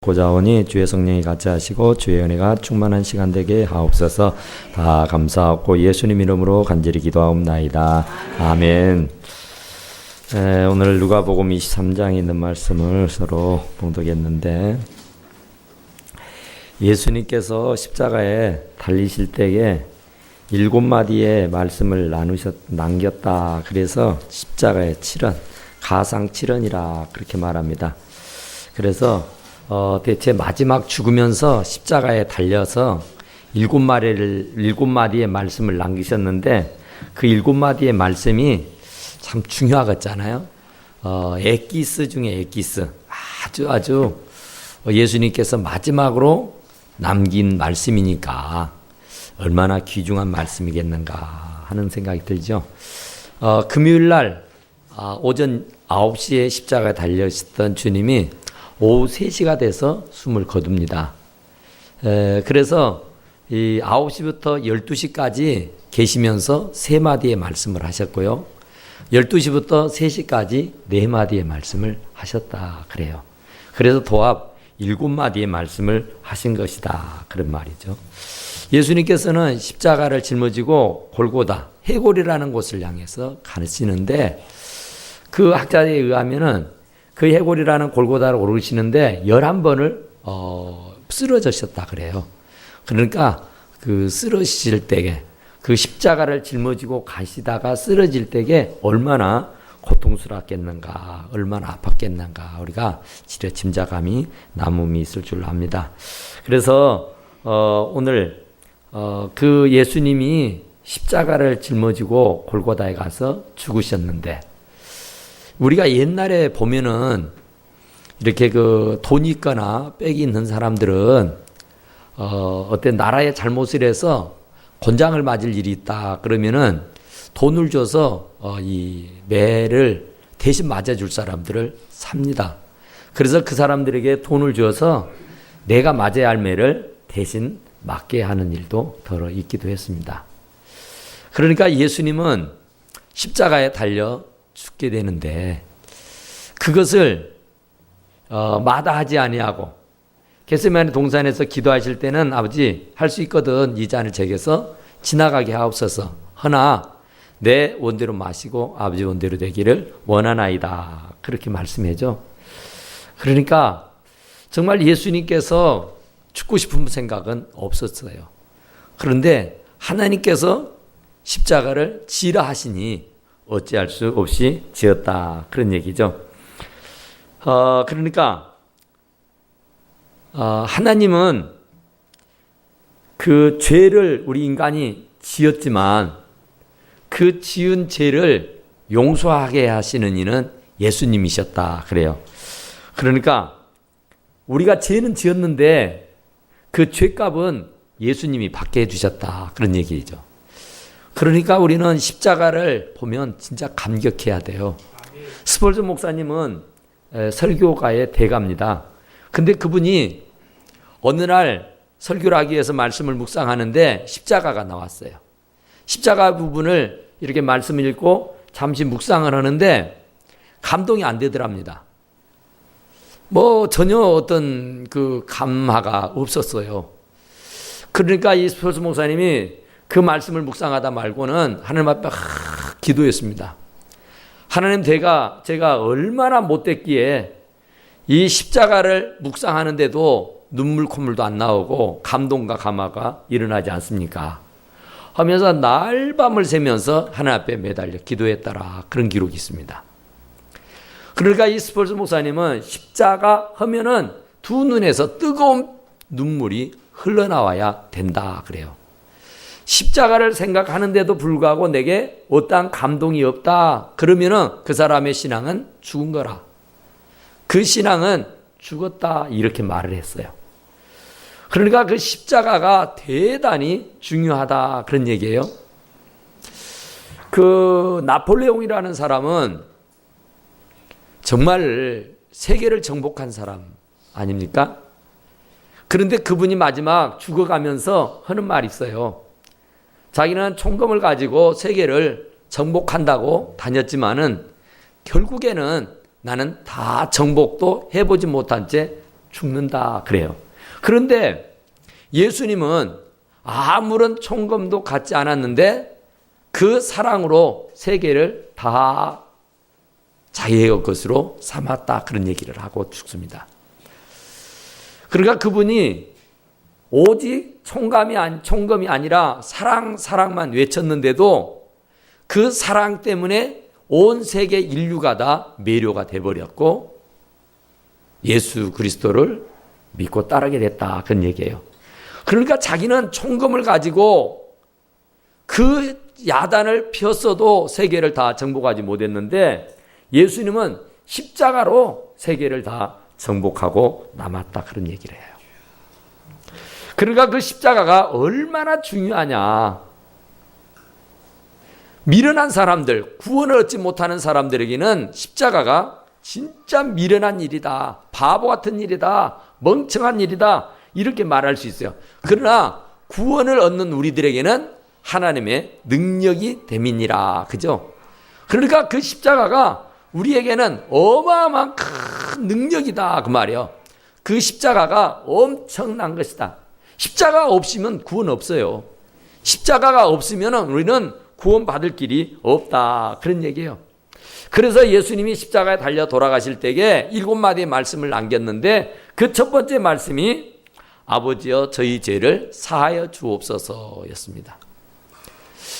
듣고자 오니 주의 성령이 같이 하시고 주의 은혜가 충만한 시간 되게 하옵소서. 다 감사하고 예수님 이름으로 간절히 기도하옵나이다. 아멘. 오늘 누가복음 23장에 있는 말씀을 서로 봉독했는데, 예수님께서 십자가에 달리실 때에 7마디의 말씀을 남겼다. 그래서 십자가의 7언, 가상 7언이라 그렇게 말합니다. 그래서 대체 마지막 죽으면서 십자가에 달려서 7마디의 말씀을 남기셨는데, 그 7마디의 말씀이 참 중요하겠잖아요. 에기스 중에 에기스, 아주 예수님께서 마지막으로 남긴 말씀이니까 얼마나 귀중한 말씀이겠는가 하는 생각이 들죠. 금요일날 오전 9시에 십자가에 달려있던 주님이 오후 3시가 돼서 숨을 거둡니다. 그래서 이 9시부터 12시까지 계시면서 3마디의 말씀을 하셨고요. 12시부터 3시까지 4마디의 말씀을 하셨다 그래요. 그래서 도합 7마디의 말씀을 하신 것이다 그런 말이죠. 예수님께서는 십자가를 짊어지고 골고다, 해골이라는 곳을 향해서 가시는데, 그 학자에 의하면은 그 해골이라는 골고다를 오르시는데 11번을 쓰러지셨다 그래요. 그러니까 그 쓰러지실 때에, 그 십자가를 짊어지고 가시다가 쓰러질 때에 얼마나 고통스럽겠는가, 얼마나 아팠겠는가, 우리가 지려 짐작감이 남음이 있을 줄로 압니다. 그래서 오늘 그 예수님이 십자가를 짊어지고 골고다에 가서 죽으셨는데, 우리가 옛날에 보면은 이렇게 그 돈이 있거나 빽이 있는 사람들은 어떤 나라의 잘못을 해서 곤장을 맞을 일이 있다 그러면은 돈을 줘서 이 매를 대신 맞아줄 사람들을 삽니다. 그래서 그 사람들에게 돈을 줘서 내가 맞아야 할 매를 대신 맞게 하는 일도 더러 있기도 했습니다. 그러니까 예수님은 십자가에 달려 죽게 되는데, 그것을 마다하지 아니하고 겟세마네 동산에서 기도하실 때는 아버지 할 수 있거든, 이 잔을 제게서 지나가게 하옵소서. 허나 내 원대로 마시고 아버지 원대로 되기를 원하나이다 그렇게 말씀해죠. 그러니까 정말 예수님께서 죽고 싶은 생각은 없었어요. 그런데 하나님께서 십자가를 지라 하시니 어찌할 수 없이 지었다 그런 얘기죠. 그러니까 하나님은 그 죄를 우리 인간이 지었지만 그 지은 죄를 용서하게 하시는 이는 예수님이셨다 그래요. 그러니까 우리가 죄는 지었는데 그 죄값은 예수님이 받게 해주셨다 그런 얘기죠. 그러니까 우리는 십자가를 보면 진짜 감격해야 돼요. 스폴전 목사님은 설교가의 대가입니다. 근데 그분이 어느 날 설교를 하기 위해서 말씀을 묵상하는데 십자가가 나왔어요. 십자가 부분을 이렇게 말씀을 읽고 잠시 묵상을 하는데 감동이 안 되더랍니다. 전혀 어떤 그 감화가 없었어요. 그러니까 이 스폴전 목사님이 그 말씀을 묵상하다 말고는 하나님 앞에 기도했습니다. 하나님, 제가 얼마나 못됐기에 이 십자가를 묵상하는데도 눈물 콧물도 안 나오고 감동과 감화가 일어나지 않습니까? 하면서 날밤을 새면서 하나님 앞에 매달려 기도했더라 그런 기록이 있습니다. 그러니까 이 스폴전 목사님은 십자가 하면은 두 눈에서 뜨거운 눈물이 흘러나와야 된다 그래요. 십자가를 생각하는데도 불구하고 내게 어떠한 감동이 없다 그러면은 그 사람의 신앙은 죽은 거라, 그 신앙은 죽었다 이렇게 말을 했어요. 그러니까 그 십자가가 대단히 중요하다 그런 얘기예요. 그 나폴레옹이라는 사람은 정말 세계를 정복한 사람 아닙니까? 그런데 그분이 마지막 죽어가면서 하는 말이 있어요. 자기는 총검을 가지고 세계를 정복한다고 다녔지만은 결국에는 나는 다 정복도 해보지 못한 채 죽는다 그래요. 그런데 예수님은 아무런 총검도 갖지 않았는데 그 사랑으로 세계를 다 자기의 것으로 삼았다 그런 얘기를 하고 죽습니다. 그러니까 그분이 오직 총검이 아니라 사랑만 외쳤는데도 그 사랑 때문에 온 세계 인류가 다 매료가 돼버렸고 예수 그리스도를 믿고 따르게 됐다 그런 얘기예요. 그러니까 자기는 총검을 가지고 그 야단을 폈어도 세계를 다 정복하지 못했는데 예수님은 십자가로 세계를 다 정복하고 남았다 그런 얘기를 해요. 그러니까 그 십자가가 얼마나 중요하냐. 미련한 사람들, 구원을 얻지 못하는 사람들에게는 십자가가 진짜 미련한 일이다, 바보 같은 일이다, 멍청한 일이다 이렇게 말할 수 있어요. 그러나 구원을 얻는 우리들에게는 하나님의 능력이 됨이니라. 그죠? 그러니까 그 십자가가 우리에게는 어마어마한 큰 능력이다 그 말이에요. 그 십자가가 엄청난 것이다. 십자가 없으면 구원 없어요. 십자가가 없으면 우리는 구원받을 길이 없다 그런 얘기예요. 그래서 예수님이 십자가에 달려 돌아가실 때에 7마디의 말씀을 남겼는데 그 첫 번째 말씀이 아버지여 저희 죄를 사하여 주옵소서였습니다.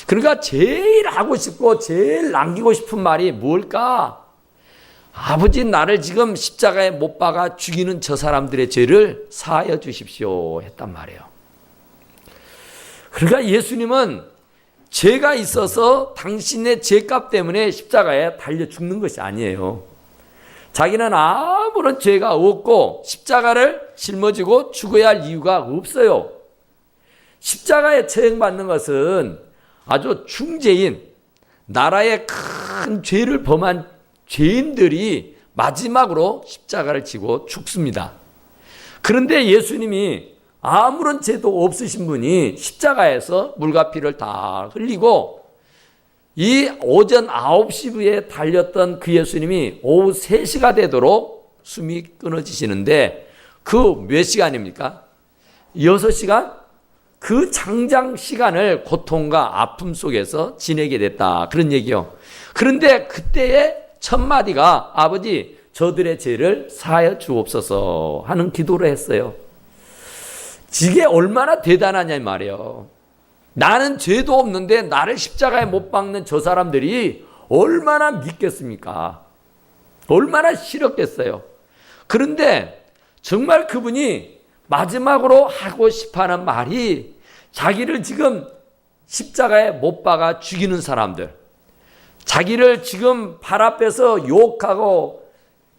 그러니까 제일 하고 싶고 제일 남기고 싶은 말이 뭘까? 아버지 나를 지금 십자가에 못 박아 죽이는 저 사람들의 죄를 사하여 주십시오 했단 말이에요. 그러니까 예수님은 죄가 있어서 당신의 죄값 때문에 십자가에 달려 죽는 것이 아니에요. 자기는 아무런 죄가 없고 십자가를 짊어지고 죽어야 할 이유가 없어요. 십자가에 처형받는 것은 아주 중죄인, 나라의 큰 죄를 범한 죄인들이 마지막으로 십자가를 지고 죽습니다. 그런데 예수님이 아무런 죄도 없으신 분이 십자가에서 물과 피를 다 흘리고 이 오전 9시에 달렸던 그 예수님이 오후 3시가 되도록 숨이 끊어지시는데 그 몇 시간입니까? 6시간? 그 장장 시간을 고통과 아픔 속에서 지내게 됐다 그런 얘기요. 그런데 그때의 첫 마디가 아버지 저들의 죄를 사하여 주옵소서 하는 기도를 했어요. 이게 얼마나 대단하냐 말이에요. 나는 죄도 없는데 나를 십자가에 못 박는 저 사람들이 얼마나 믿겠습니까? 얼마나 싫었겠어요. 그런데 정말 그분이 마지막으로 하고 싶어하는 말이 자기를 지금 십자가에 못 박아 죽이는 사람들, 자기를 지금 발 앞에서 욕하고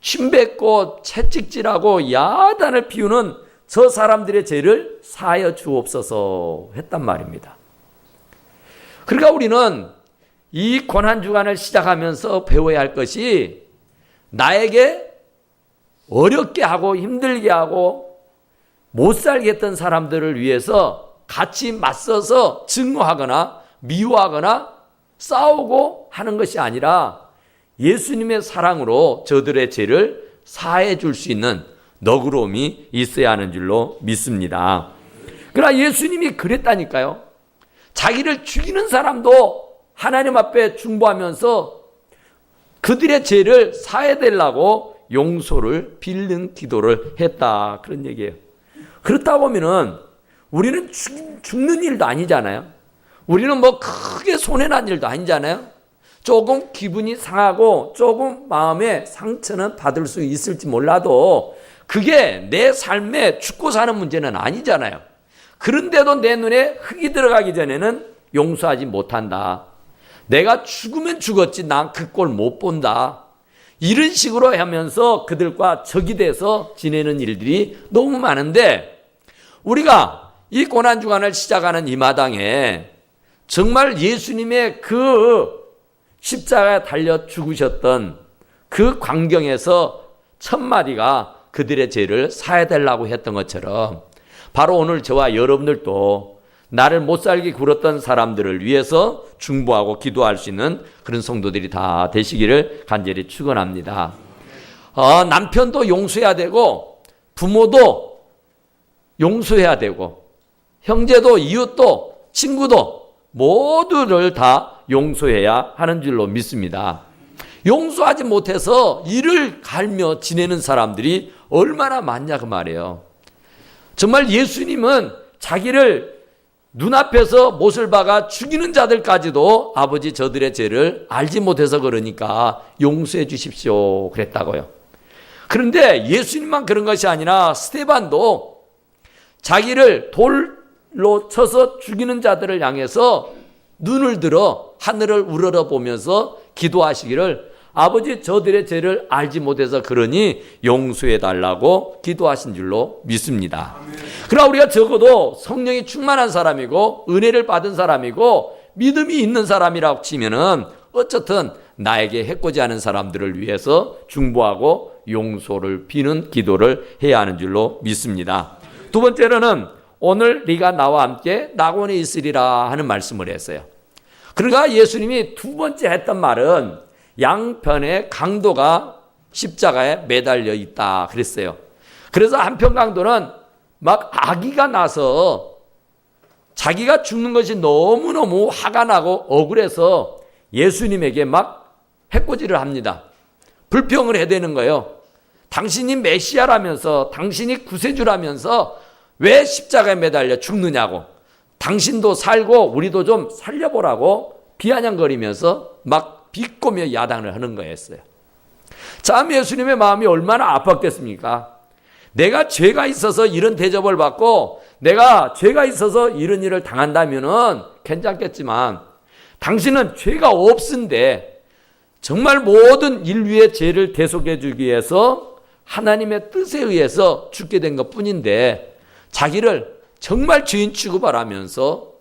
침뱉고 채찍질하고 야단을 피우는 저 사람들의 죄를 사하여 주옵소서 했단 말입니다. 그러니까 우리는 이 고난주간을 시작하면서 배워야 할 것이 나에게 어렵게 하고 힘들게 하고 못 살게 했던 사람들을 위해서 같이 맞서서 증오하거나 미워하거나 싸우고 하는 것이 아니라 예수님의 사랑으로 저들의 죄를 사해 줄 수 있는 너그러움이 있어야 하는 줄로 믿습니다. 그러나 예수님이 그랬다니까요. 자기를 죽이는 사람도 하나님 앞에 중보하면서 그들의 죄를 사해달라고 용서를 빌는 기도를 했다 그런 얘기예요. 그렇다 보면은 우리는 죽는 일도 아니잖아요. 우리는 뭐 크게 손해난 일도 아니잖아요. 조금 기분이 상하고 조금 마음에 상처는 받을 수 있을지 몰라도 그게 내 삶에 죽고 사는 문제는 아니잖아요. 그런데도 내 눈에 흙이 들어가기 전에는 용서하지 못한다. 내가 죽으면 죽었지 난 그 꼴 못 본다. 이런 식으로 하면서 그들과 적이 돼서 지내는 일들이 너무 많은데 우리가 이 고난주간을 시작하는 이 마당에 정말 예수님의 그 십자가에 달려 죽으셨던 그 광경에서 첫 마디가 그들의 죄를 사해달라고 했던 것처럼 바로 오늘 저와 여러분들도 나를 못살게 굴었던 사람들을 위해서 중보하고 기도할 수 있는 그런 성도들이 다 되시기를 간절히 축원합니다. 남편도 용서해야 되고 부모도 용서해야 되고 형제도 이웃도 친구도 모두를 다 용서해야 하는 줄로 믿습니다. 용서하지 못해서 이를 갈며 지내는 사람들이 얼마나 많냐 그 말이에요. 정말 예수님은 자기를 눈앞에서 못을 박아 죽이는 자들까지도 아버지 저들의 죄를 알지 못해서 그러니까 용서해 주십시오 그랬다고요. 그런데 예수님만 그런 것이 아니라 스데반도 자기를 돌로 쳐서 죽이는 자들을 향해서 눈을 들어 하늘을 우러러보면서 기도하시기를 아버지 저들의 죄를 알지 못해서 그러니 용서해 달라고 기도하신 줄로 믿습니다. 그러나 우리가 적어도 성령이 충만한 사람이고 은혜를 받은 사람이고 믿음이 있는 사람이라고 치면은 어쨌든 나에게 해코지 하는 사람들을 위해서 중보하고 용서를 비는 기도를 해야 하는 줄로 믿습니다. 두 번째로는 오늘 네가 나와 함께 낙원에 있으리라 하는 말씀을 했어요. 그러니까 예수님이 두 번째 했던 말은 양편의 강도가 십자가에 매달려 있다 그랬어요. 그래서 한편 강도는 막 아기가 나서 자기가 죽는 것이 너무너무 화가 나고 억울해서 예수님에게 막 해코지를 합니다. 불평을 해대는 거예요. 당신이 메시아라면서 당신이 구세주라면서 왜 십자가에 매달려 죽느냐고, 당신도 살고 우리도 좀 살려보라고 비아냥거리면서 막 비꼬며 야단을 하는 거였어요. 참 예수님의 마음이 얼마나 아팠겠습니까? 내가 죄가 있어서 이런 대접을 받고 내가 죄가 있어서 이런 일을 당한다면은 괜찮겠지만 당신은 죄가 없은데 정말 모든 인류의 죄를 대속해 주기 위해서 하나님의 뜻에 의해서 죽게 된 것뿐인데 자기를 정말 죄인 취급을 하면서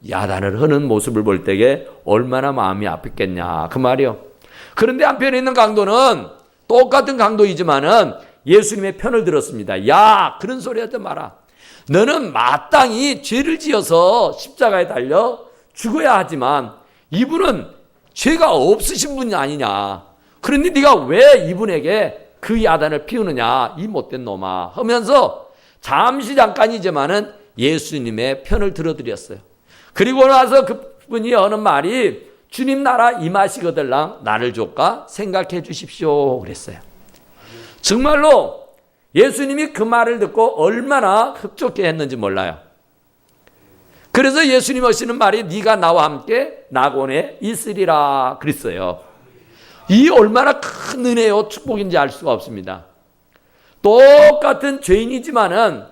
야단을 하는 모습을 볼 때에 얼마나 마음이 아팠겠냐 그 말이요. 그런데 한편에 있는 강도는 똑같은 강도이지만은 예수님의 편을 들었습니다. 야, 그런 소리 하지 마라. 너는 마땅히 죄를 지어서 십자가에 달려 죽어야 하지만 이분은 죄가 없으신 분이 아니냐. 그런데 네가 왜 이분에게 그 야단을 피우느냐 이 못된 놈아 하면서 잠시 잠깐이지만은 예수님의 편을 들어드렸어요. 그리고 나서 그분이 하는 말이 주님 나라 임하시거들랑 나를 줬까 생각해 주십시오 그랬어요. 정말로 예수님이 그 말을 듣고 얼마나 흡족해 했는지 몰라요. 그래서 예수님 하시는 말이 네가 나와 함께 낙원에 있으리라 그랬어요. 이 얼마나 큰 은혜요 축복인지 알 수가 없습니다. 똑같은 죄인이지만은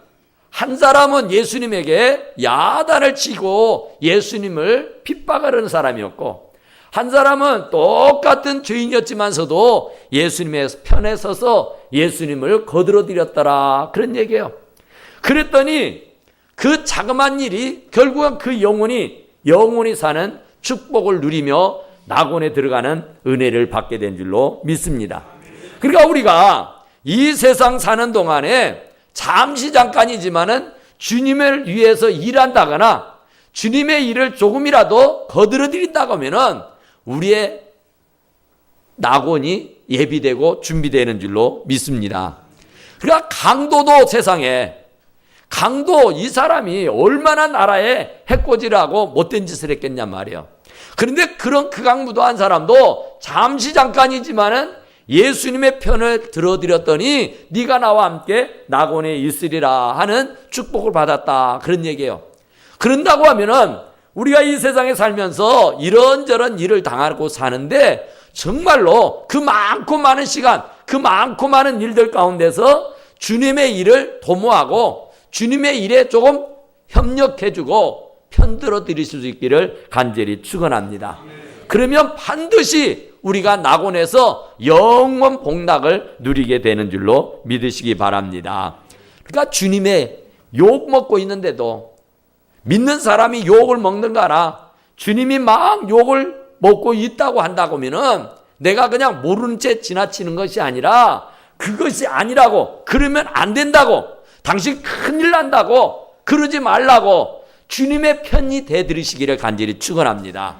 한 사람은 예수님에게 야단을 치고 예수님을 핍박하는 사람이었고 한 사람은 똑같은 죄인이었지만서도 예수님의 편에 서서 예수님을 거들어드렸더라 그런 얘기예요. 그랬더니 그 자그마한 일이 결국은 그 영혼이 사는 축복을 누리며 낙원에 들어가는 은혜를 받게 된 줄로 믿습니다. 그러니까 우리가 이 세상 사는 동안에 잠시 잠깐이지만은 주님을 위해서 일한다거나 주님의 일을 조금이라도 거들어드린다고 하면은 우리의 낙원이 예비되고 준비되는 줄로 믿습니다. 그러니까 강도도 세상에 강도 이 사람이 얼마나 나라에 해코지를 하고 못된 짓을 했겠냔 말이에요. 그런데 그런 극악무도한 사람도 잠시 잠깐이지만은 예수님의 편을 들어드렸더니 네가 나와 함께 낙원에 있으리라 하는 축복을 받았다 그런 얘기예요. 그런다고 하면은 우리가 이 세상에 살면서 이런저런 일을 당하고 사는데 정말로 그 많고 많은 시간, 그 많고 많은 일들 가운데서 주님의 일을 도모하고 주님의 일에 조금 협력해주고 편들어 드리실 수 있기를 간절히 축원합니다. 그러면 반드시 우리가 낙원에서 영원 복락을 누리게 되는 줄로 믿으시기 바랍니다. 그러니까 주님의 욕 먹고 있는데도 믿는 사람이 욕을 먹는 거 알아. 주님이 막 욕을 먹고 있다고 한다고 하면은 내가 그냥 모르는 채 지나치는 것이 아니라 그것이 아니라고, 그러면 안 된다고, 당신 큰일 난다고, 그러지 말라고 주님의 편이 되드리시기를 간절히 축원합니다.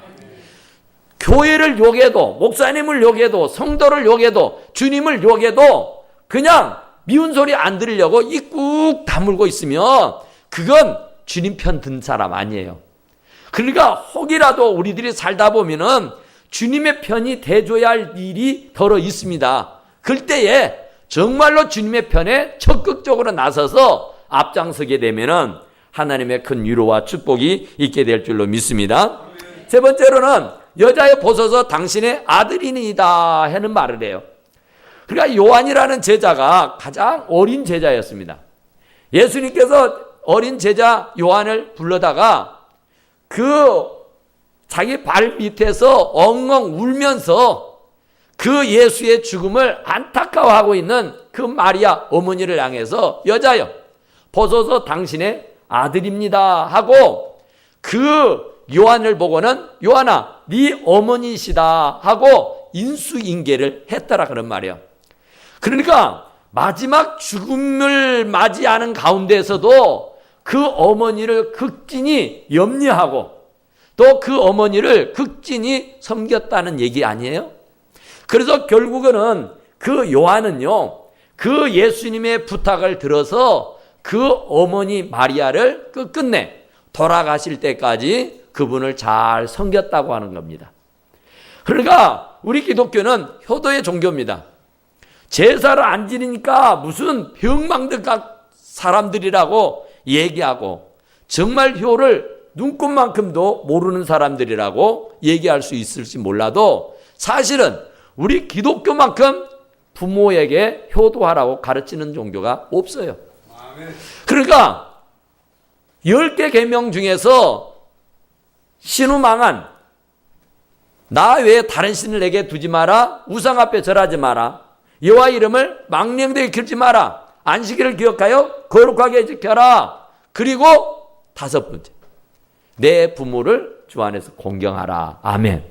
교회를 욕해도, 목사님을 욕해도, 성도를 욕해도, 주님을 욕해도 그냥 미운 소리 안 들으려고 입 꾹 다물고 있으면 그건 주님 편 든 사람 아니에요. 그러니까 혹이라도 우리들이 살다 보면은 주님의 편이 돼줘야 할 일이 덜어 있습니다. 그럴 때에 정말로 주님의 편에 적극적으로 나서서 앞장서게 되면은 하나님의 큰 위로와 축복이 있게 될 줄로 믿습니다. 세 번째로는 여자여 보소서 당신의 아들이니이다 하는 말을 해요. 그러니까 요한이라는 제자가 가장 어린 제자였습니다. 예수님께서 어린 제자 요한을 불러다가 그 자기 발 밑에서 엉엉 울면서 그 예수의 죽음을 안타까워하고 있는 그 마리아 어머니를 향해서 여자여 보소서 당신의 아들입니다 하고 그 요한을 보고는 요한아 네 어머니시다 하고 인수인계를 했더라 그런 말이에요. 그러니까 마지막 죽음을 맞이하는 가운데에서도 그 어머니를 극진히 염려하고 또 그 어머니를 극진히 섬겼다는 얘기 아니에요? 그래서 결국은 그 요한은요, 그 예수님의 부탁을 들어서 그 어머니 마리아를 끝내 돌아가실 때까지 그분을 잘 섬겼다고 하는 겁니다. 그러니까 우리 기독교는 효도의 종교입니다. 제사를 안 지니까 무슨 병망들 사람들이라고 얘기하고 정말 효를 눈꽃만큼도 모르는 사람들이라고 얘기할 수 있을지 몰라도 사실은 우리 기독교만큼 부모에게 효도하라고 가르치는 종교가 없어요. 그러니까 10개 계명 중에서 신우망한 나 외에 다른 신을 내게 두지 마라, 우상 앞에 절하지 마라, 여호와 이름을 망령되게 길지 마라, 안식일을 기억하여 거룩하게 지켜라, 그리고 5번째 내 부모를 주 안에서 공경하라. 아멘.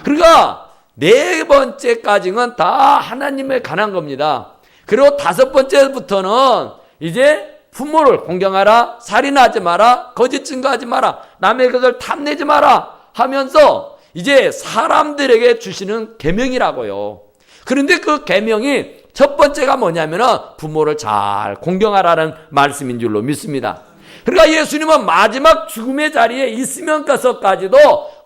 그러니까 4번째까지는 다 하나님에 관한 겁니다. 그리고 5번째부터는 이제 부모를 공경하라, 살인하지 마라, 거짓 증거하지 마라, 남의 것을 탐내지 마라 하면서 이제 사람들에게 주시는 계명이라고요. 그런데 그 계명이 첫 번째가 뭐냐면은 부모를 잘 공경하라는 말씀인 줄로 믿습니다. 그러니까 예수님은 마지막 죽음의 자리에 있으면서까지도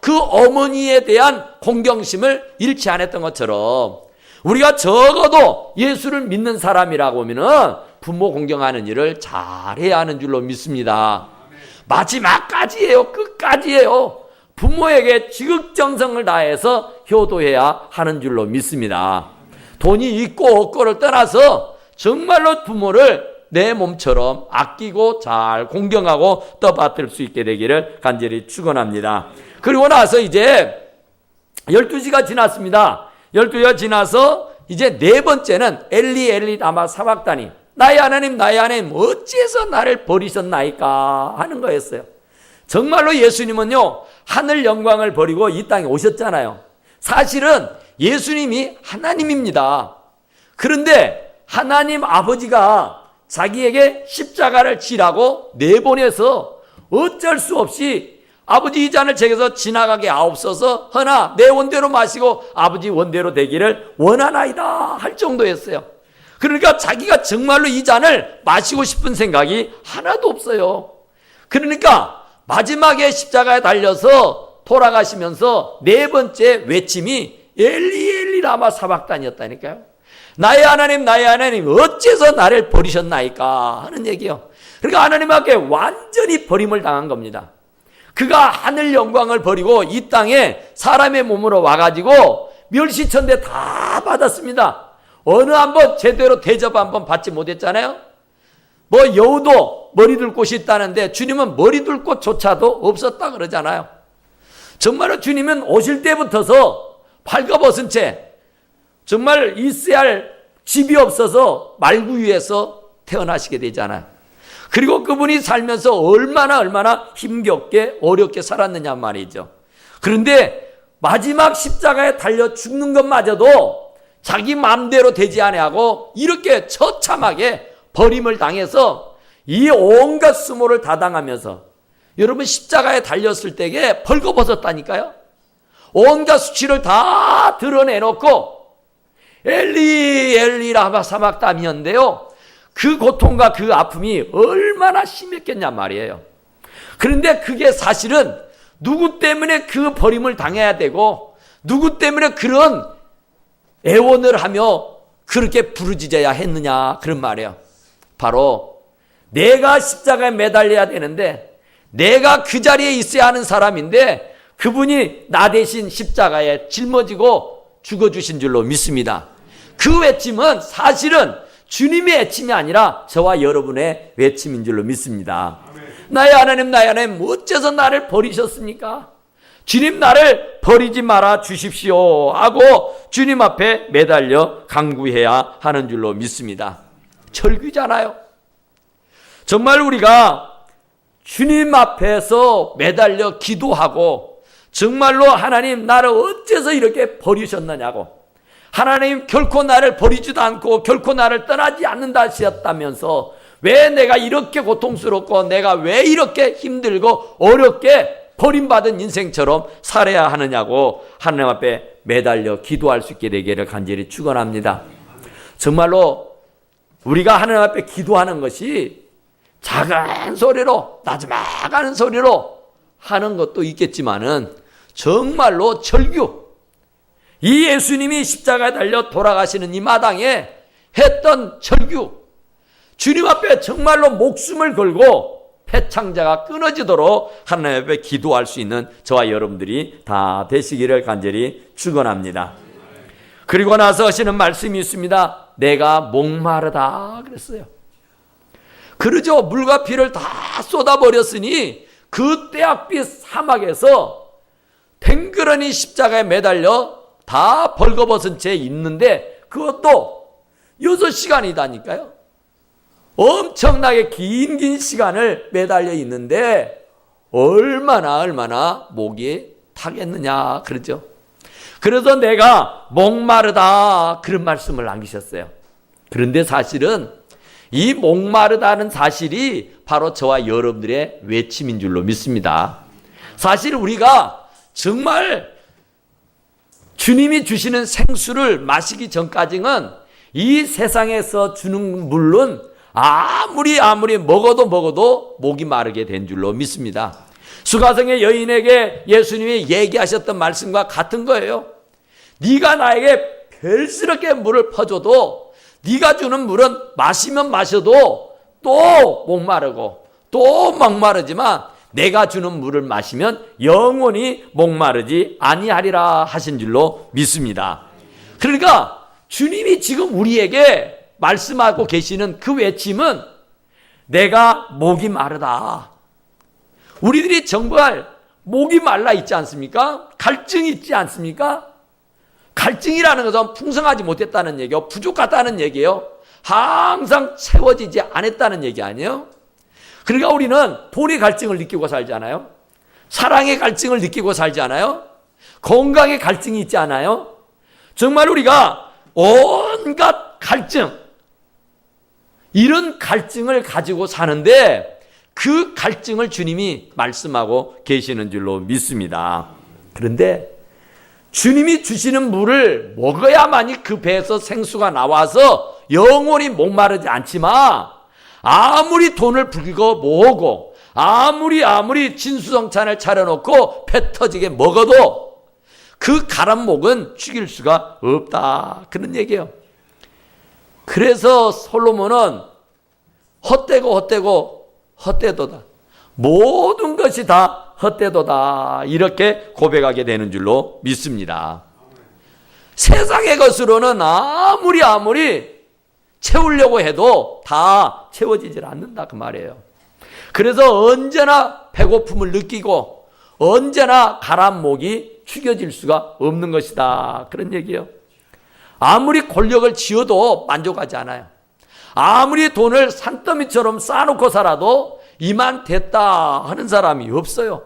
그 어머니에 대한 공경심을 잃지 않았던 것처럼 우리가 적어도 예수를 믿는 사람이라고 하면은 부모 공경하는 일을 잘해야 하는 줄로 믿습니다. 마지막까지예요. 끝까지예요. 부모에게 지극정성을 다해서 효도해야 하는 줄로 믿습니다. 돈이 있고 없고를 떠나서 정말로 부모를 내 몸처럼 아끼고 잘 공경하고 떠받들 수 있게 되기를 간절히 축원합니다. 그리고 나서 이제 12시가 지났습니다. 12시가 지나서 이제 4번째는 엘리 엘리 라마 사박다니 나의 하나님 어찌해서 나를 버리셨나이까 하는 거였어요. 정말로 예수님은요 하늘 영광을 버리고 이 땅에 오셨잖아요. 사실은 예수님이 하나님입니다. 그런데 하나님 아버지가 자기에게 십자가를 지라고 내보내서 어쩔 수 없이 아버지 이 잔을 제게서 지나가게 하옵소서 허나 내 원대로 마시고 아버지 원대로 되기를 원하나이다 할 정도였어요. 그러니까 자기가 정말로 이 잔을 마시고 싶은 생각이 하나도 없어요. 그러니까 마지막에 십자가에 달려서 돌아가시면서 4번째 외침이 엘리 엘리 라마 사박단이었다니까요. 나의 하나님 어째서 나를 버리셨나이까 하는 얘기요. 그러니까 하나님 앞에 완전히 버림을 당한 겁니다. 그가 하늘 영광을 버리고 이 땅에 사람의 몸으로 와가지고 멸시천대 다 받았습니다. 어느 한번 제대로 대접 한번 받지 못했잖아요. 뭐 여우도 머리 둘 곳이 있다는데 주님은 머리 둘 곳조차도 없었다 그러잖아요. 정말로 주님은 오실 때부터서 발가벗은 채 정말 있어야 할 집이 없어서 말구 위에서 태어나시게 되잖아요. 그리고 그분이 살면서 얼마나 힘겹게 어렵게 살았느냐 말이죠. 그런데 마지막 십자가에 달려 죽는 것마저도 자기 마음대로 되지 아니하고 이렇게 처참하게 버림을 당해서 이 온갖 수모를 다 당하면서 여러분 십자가에 달렸을 때에 벌거벗었다니까요. 온갖 수치를 다 드러내놓고 엘리 엘리 라마 사박다니였는데요. 그 고통과 그 아픔이 얼마나 심했겠냐 말이에요. 그런데 그게 사실은 누구 때문에 그 버림을 당해야 되고 누구 때문에 그런 애원을 하며 그렇게 부르짖어야 했느냐 그런 말이에요. 바로 내가 십자가에 매달려야 되는데 내가 그 자리에 있어야 하는 사람인데 그분이 나 대신 십자가에 짊어지고 죽어주신 줄로 믿습니다. 그 외침은 사실은 주님의 외침이 아니라 저와 여러분의 외침인 줄로 믿습니다. 나의 하나님 나의 하나님 어째서 나를 버리셨습니까? 주님 나를 버리지 말아 주십시오 하고 주님 앞에 매달려 간구해야 하는 줄로 믿습니다. 절규잖아요. 정말 우리가 주님 앞에서 매달려 기도하고 정말로 하나님 나를 어째서 이렇게 버리셨느냐고, 하나님 결코 나를 버리지도 않고 결코 나를 떠나지 않는다 하셨다면서 왜 내가 이렇게 고통스럽고 내가 왜 이렇게 힘들고 어렵게 버림받은 인생처럼 살아야 하느냐고 하나님 앞에 매달려 기도할 수 있게 되기를 간절히 축원합니다. 정말로 우리가 하나님 앞에 기도하는 것이 작은 소리로 나지막한 소리로 하는 것도 있겠지만은 정말로 절규, 이 예수님이 십자가에 달려 돌아가시는 이 마당에 했던 절규, 주님 앞에 정말로 목숨을 걸고 패창자가 끊어지도록 하나님 앞에 기도할 수 있는 저와 여러분들이 다 되시기를 간절히 축원합니다. 그리고 나서 하시는 말씀이 있습니다. 내가 목마르다 그랬어요. 그러죠. 물과 피를 다 쏟아버렸으니 그 때악빛 사막에서 탱그러니 십자가에 매달려 다 벌거벗은 채 있는데 그것도 6시간이다니까요. 엄청나게 긴 시간을 매달려 있는데 얼마나 목이 타겠느냐 그러죠. 그래서 내가 목마르다 그런 말씀을 남기셨어요. 그런데 사실은 이 목마르다는 사실이 바로 저와 여러분들의 외침인 줄로 믿습니다. 사실 우리가 정말 주님이 주시는 생수를 마시기 전까지는 이 세상에서 주는 물은 아무리 먹어도 목이 마르게 된 줄로 믿습니다. 수가성의 여인에게 예수님이 얘기하셨던 말씀과 같은 거예요. 네가 나에게 별스럽게 물을 퍼줘도 네가 주는 물은 마시면 마셔도 또 목마르고 또 목마르지만 내가 주는 물을 마시면 영원히 목마르지 아니하리라 하신 줄로 믿습니다. 그러니까 주님이 지금 우리에게 말씀하고 계시는 그 외침은 내가 목이 마르다. 우리들이 정말 목이 말라 있지 않습니까? 갈증이 있지 않습니까? 갈증이라는 것은 풍성하지 못했다는 얘기요, 부족하다는 얘기예요. 항상 채워지지 않았다는 얘기 아니에요? 그러니까 우리는 돈의 갈증을 느끼고 살지 않아요? 사랑의 갈증을 느끼고 살지 않아요? 건강의 갈증이 있지 않아요? 정말 우리가 온갖 갈증, 이런 갈증을 가지고 사는데 그 갈증을 주님이 말씀하고 계시는 줄로 믿습니다. 그런데 주님이 주시는 물을 먹어야만이 그 배에서 생수가 나와서 영원히 목마르지 않지만 아무리 돈을 불고 모으고 아무리 진수성찬을 차려놓고 배 터지게 먹어도 그 가란 목은 죽일 수가 없다 그런 얘기예요. 그래서 솔로몬은 헛되도다. 모든 것이 다 헛되도다. 이렇게 고백하게 되는 줄로 믿습니다. 세상의 것으로는 아무리 채우려고 해도 다 채워지질 않는다 그 말이에요. 그래서 언제나 배고픔을 느끼고 언제나 가란 목이 축여질 수가 없는 것이다 그런 얘기예요. 아무리 권력을 쥐어도 만족하지 않아요. 아무리 돈을 산더미처럼 쌓아놓고 살아도 이만 됐다 하는 사람이 없어요.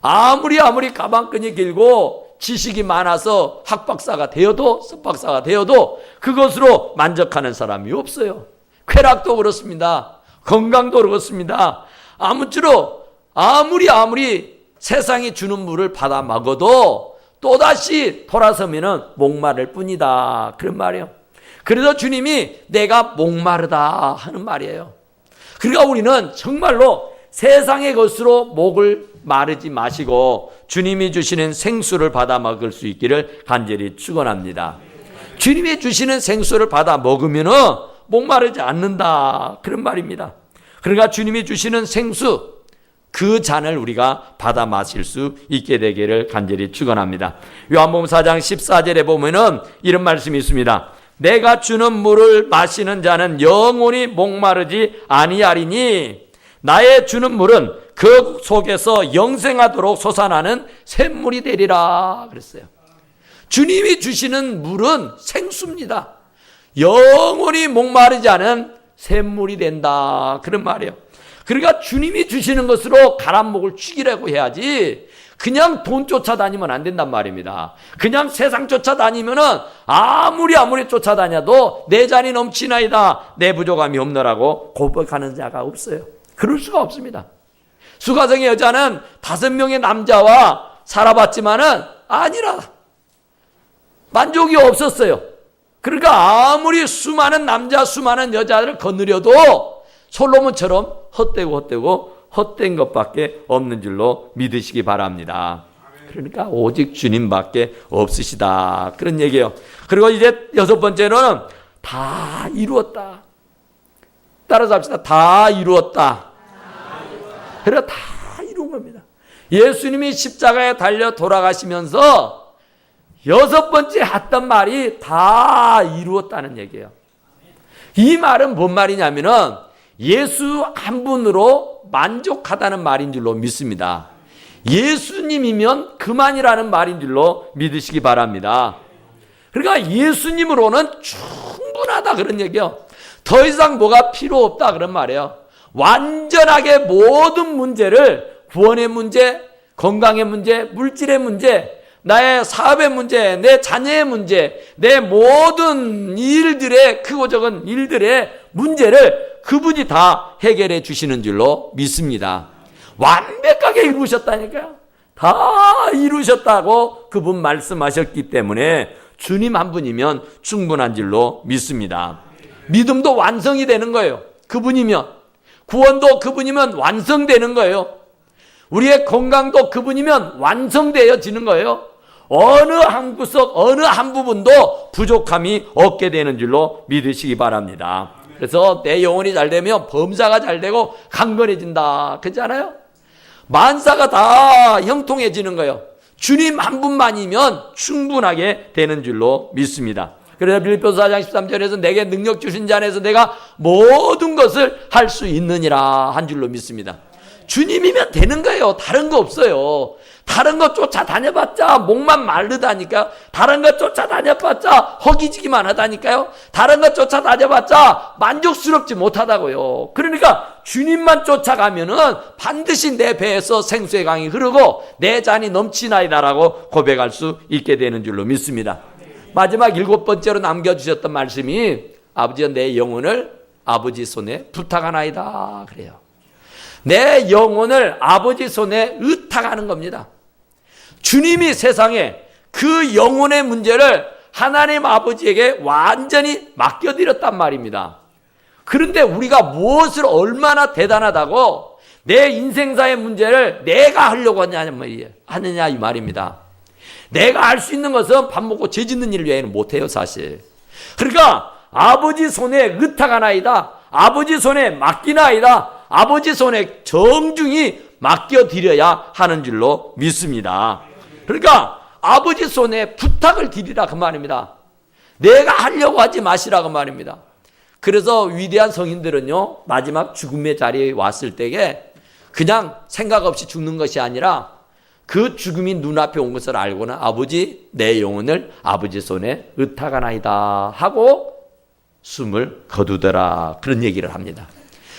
아무리 가방끈이 길고 지식이 많아서 학박사가 되어도 석박사가 되어도 그것으로 만족하는 사람이 없어요. 쾌락도 그렇습니다. 건강도 그렇습니다. 아무쪼록 아무리 세상이 주는 물을 받아 먹어도 또다시 돌아서면 목마를 뿐이다 그런 말이에요. 그래서 주님이 내가 목마르다 하는 말이에요. 그러니까 우리는 정말로 세상의 것으로 목을 마르지 마시고 주님이 주시는 생수를 받아 먹을 수 있기를 간절히 축원합니다. 주님이 주시는 생수를 받아 먹으면 목마르지 않는다 그런 말입니다. 그러니까 주님이 주시는 생수 그 잔을 우리가 받아 마실 수 있게 되기를 간절히 축원합니다. 요한복음 4장 14절에 보면은 이런 말씀이 있습니다. 내가 주는 물을 마시는 자는 영원히 목마르지 아니하리니 나의 주는 물은 그 속에서 영생하도록 솟아나는 샘물이 되리라 그랬어요. 주님이 주시는 물은 생수입니다. 영원히 목마르지 않은 샘물이 된다 그런 말이에요. 그러니까 주님이 주시는 것으로 가람목을 죽이라고 해야지 그냥 돈 쫓아다니면 안 된단 말입니다. 그냥 세상 쫓아다니면은 아무리 쫓아다녀도 내 잔이 넘치나이다 내 부족함이 없노라고 고백하는 자가 없어요. 그럴 수가 없습니다. 수가성의 여자는 5명의 남자와 살아봤지만은 아니라 만족이 없었어요. 그러니까 아무리 수많은 남자 수많은 여자를 거느려도 솔로몬처럼 헛된 것밖에 없는 줄로 믿으시기 바랍니다. 그러니까 오직 주님밖에 없으시다 그런 얘기예요. 그리고 이제 6번째로는 다 이루었다. 따라서 합시다. 다 이루었다. 그래서 다 이룬 겁니다. 예수님이 십자가에 달려 돌아가시면서 6번째 했던 말이 다 이루었다는 얘기예요. 이 말은 뭔 말이냐면은 예수 한 분으로 만족하다는 말인 줄로 믿습니다. 예수님이면 그만이라는 말인 줄로 믿으시기 바랍니다. 그러니까 예수님으로는 충분하다 그런 얘기예요. 더 이상 뭐가 필요 없다 그런 말이에요. 완전하게 모든 문제를 구원의 문제, 건강의 문제, 물질의 문제, 나의 사업의 문제, 내 자녀의 문제, 내 모든 일들의 크고 작은 일들의 문제를 그분이 다 해결해 주시는 줄로 믿습니다. 완벽하게 이루셨다니까요. 다 이루셨다고 그분 말씀하셨기 때문에 주님 한 분이면 충분한 줄로 믿습니다. 믿음도 완성이 되는 거예요. 그분이면. 구원도 그분이면 완성되는 거예요. 우리의 건강도 그분이면 완성되어지는 거예요. 어느 한 구석, 어느 한 부분도 부족함이 없게 되는 줄로 믿으시기 바랍니다. 그래서 내 영혼이 잘 되면 범사가 잘 되고 강건해진다. 그렇잖아요? 만사가 다 형통해지는 거예요. 주님 한 분만이면 충분하게 되는 줄로 믿습니다. 그래서 빌립보서 4장 13절에서 내게 능력 주신 자 안에서 내가 모든 것을 할 수 있느니라 한 줄로 믿습니다. 주님이면 되는 거예요. 다른 거 없어요. 다른 거 쫓아다녀봤자 목만 마르다니까요. 다른 거 쫓아다녀봤자 허기지기만 하다니까요. 다른 거 쫓아다녀봤자 만족스럽지 못하다고요. 그러니까 주님만 쫓아가면은 반드시 내 배에서 생수의 강이 흐르고 내 잔이 넘치나이다라고 고백할 수 있게 되는 줄로 믿습니다. 마지막 7번째로 남겨주셨던 말씀이 아버지여 내 영혼을 아버지 손에 부탁하나이다 그래요. 내 영혼을 아버지 손에 의탁하는 겁니다. 주님이 세상에 그 영혼의 문제를 하나님 아버지에게 완전히 맡겨드렸단 말입니다. 그런데 우리가 무엇을 얼마나 대단하다고 내 인생사의 문제를 내가 하려고 하느냐 이 말입니다. 내가 할 수 있는 것은 밥 먹고 죄 짓는 일 외에는 못해요 사실. 그러니까 아버지 손에 의탁하나이다. 아버지 손에 맡기나이다. 아버지 손에 정중히 맡겨드려야 하는 줄로 믿습니다. 그러니까 아버지 손에 부탁을 드리라 그 말입니다. 내가 하려고 하지 마시라 그 말입니다. 그래서 위대한 성인들은요 마지막 죽음의 자리에 왔을 때에 그냥 생각 없이 죽는 것이 아니라 그 죽음이 눈앞에 온 것을 알고는 아버지 내 영혼을 아버지 손에 의탁하나이다 하고 숨을 거두더라 그런 얘기를 합니다.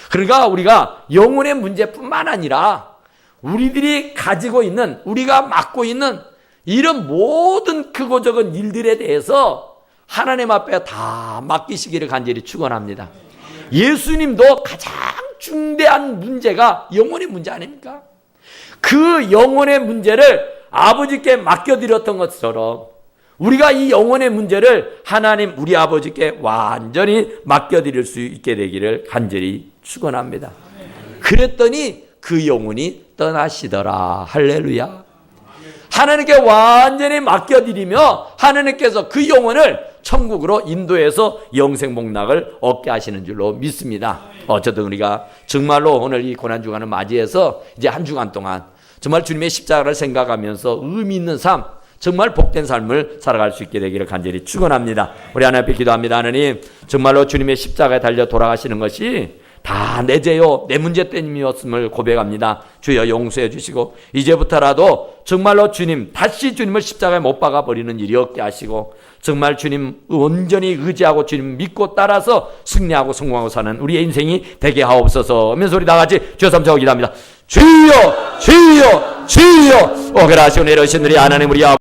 그러니까 우리가 영혼의 문제뿐만 아니라 우리들이 가지고 있는 우리가 맡고 있는 이런 모든 크고 작은 일들에 대해서 하나님 앞에 다 맡기시기를 간절히 축원합니다. 예수님도 가장 중대한 문제가 영혼의 문제 아닙니까? 그 영혼의 문제를 아버지께 맡겨드렸던 것처럼 우리가 이 영혼의 문제를 하나님 우리 아버지께 완전히 맡겨드릴 수 있게 되기를 간절히 축원합니다. 그랬더니 그 영혼이 떠나시더라. 할렐루야. 하나님께 완전히 맡겨드리며 하나님께서 그 영혼을 천국으로 인도해서 영생복락을 얻게 하시는 줄로 믿습니다. 어쨌든 우리가 정말로 오늘 이 고난주간을 맞이해서 이제 한 주간 동안 정말 주님의 십자가를 생각하면서 의미 있는 삶, 정말 복된 삶을 살아갈 수 있게 되기를 간절히 축원합니다. 우리 하나님 앞에 기도합니다. 하나님, 정말로 주님의 십자가에 달려 돌아가시는 것이 다 내 죄요, 내 문제 때문이었음을 고백합니다. 주여 용서해 주시고 이제부터라도 정말로 주님, 다시 주님을 십자가에 못 박아 버리는 일이 없게 하시고 정말 주님 온전히 의지하고 주님 믿고 따라서 승리하고 성공하고 사는 우리의 인생이 되게 하옵소서 하면서 우리 나같이 주여 삼자고 기도합니다. 주여 주여 주여 오게라 하시고 내려오신 우리 하나님 우리 아버지